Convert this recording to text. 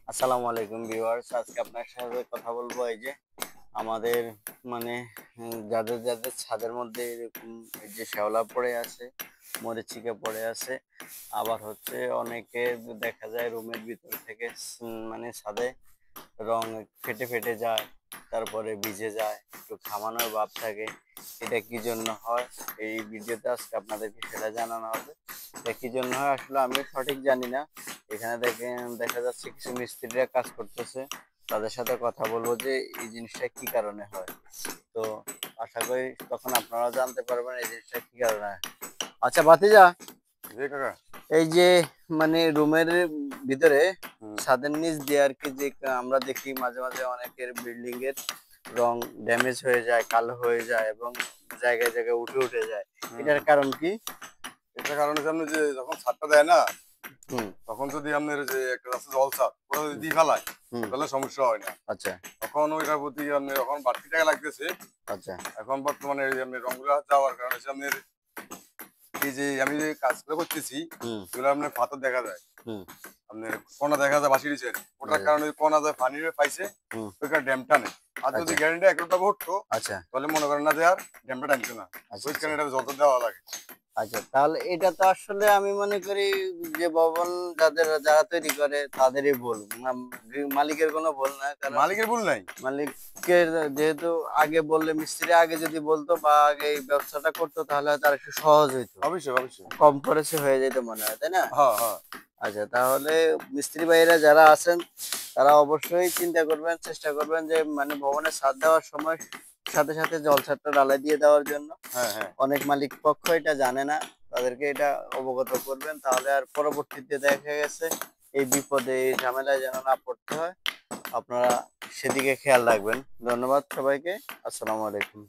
আসসালামু আলাইকুম ভিউয়ার্স, আজকে আপনার সাথে কথা বলবো এই যে আমাদের মানে যাদের যাদের ছাদের মধ্যে এরকম এই যে শ্যাওলা পড়ে আছে, মরিচিকা পড়ে আছে, আবার হচ্ছে অনেকে দেখা যায় রুমের ভিতর থেকে মানে ছাদে রং ফেটে ফেটে যায়, তারপরে ভিজে যায়, একটু ঘামানোর ভাব থাকে। এটা কি জন্য হয় এই ভিডিওতে আজকে আপনাদেরকে সেটা জানানো হবে। এটা কি জন্য হয় আসলে আমিও সঠিক জানি না। এখানে দেখা যাচ্ছে কিছু মিস্ত্রিরা কাজ করতেছে, তাদের সাথে কথা বলবো যে এই জিনিসটা কি কারণে হয়। তো আশা করি তখন আপনারাও জানতে পারবেন এই জিনিসটা কি কারণে হয়। আচ্ছা ভাতিজা, জি কাকা। এই যে মানে রুমের ভিতরে হুম। ছাদের নিচ দিয়ে আর কি যে আমরা দেখি মাঝে মাঝে অনেকের বিল্ডিং এর রং ড্যামেজ হয়ে যায়, কালো হয়ে যায় এবং জায়গায় জায়গায় উঠে উঠে যায়। এটার হুম। কারণ কি? এটা কারণ হচ্ছে আপনি যে যখন ছাদটা দেয় না, হুম। তখন যদি আপনার যে একটা আছে জল ছাদ ওটা যদি হুম। দিয়ে ফেলায় হুম। তাহলে সমস্যা হয় না। আচ্ছা। তখন ওইটার প্রতি আপনি এখন বাড়তি টাকা লাগতেছে। আচ্ছা। এখন বর্তমানে এই যে আপনি রংগুলো যাওয়ার কারণে হচ্ছে আপনার এই যে আমি যে কাজগুলো করতেছি হুম। এগুলো আপনার পাথর দেখা যায়, হুম। আপনার কণা দেখা যায় বাসি নিচে। ওটার আচ্ছা। কারণে ওই কণা যায় পানি পাইছে, হুম। ওইখানে ড্যামটা নেই। আর যদি আচ্ছা। গ্যারেন্টি একটা ভরতো আচ্ছা। তাহলে মনে করেন না যে আর ড্যামটা টানতো না। আচ্ছা। আচ্ছা। ওইখানে এটা যত দেওয়া লাগে। আচ্ছা, তাহলে এটা তো আসলে আমি মনে করি যে ভবন যারা তৈরি করে তাদেরই ভুল। মালিকের কোনো ভুল না। কারণ মালিকের ভুল নাই। মালিকের যেহেতু আগে বললে মিস্ত্রি আগে যদি বলতো বা আগে এই ব্যবসাটা করতো তাহলে হয়তো আরেকটু সহজ হইতো। অবশ্যই, অবশ্যই। কম খরচে হয়ে যেত মনে হয়, তাই না? হ্যাঁ, হ্যাঁ। আচ্ছা, তাহলে মিস্ত্রি ভাইয়েরা যারা আছেন তারা অবশ্যই চিন্তা করবেন, চেষ্টা করবেন যে মানে ভবনের ছাদ দেওয়ার সময় সাথে সাথে জলছাদটা ঢালাই দিয়ে দেওয়ার জন্য। হ্যাঁ, হ্যাঁ। অনেক মালিক পক্ষ এটা জানে না, তাদেরকে এটা অবগত করবেন, তাহলে আর পরবর্তীতে দেখা গেছে এই বিপদে এই ঝামেলায় যেন না পড়তে হয়। আপনারা সেদিকে খেয়াল রাখবেন। ধন্যবাদ সবাইকে। আসসালামু আলাইকুম।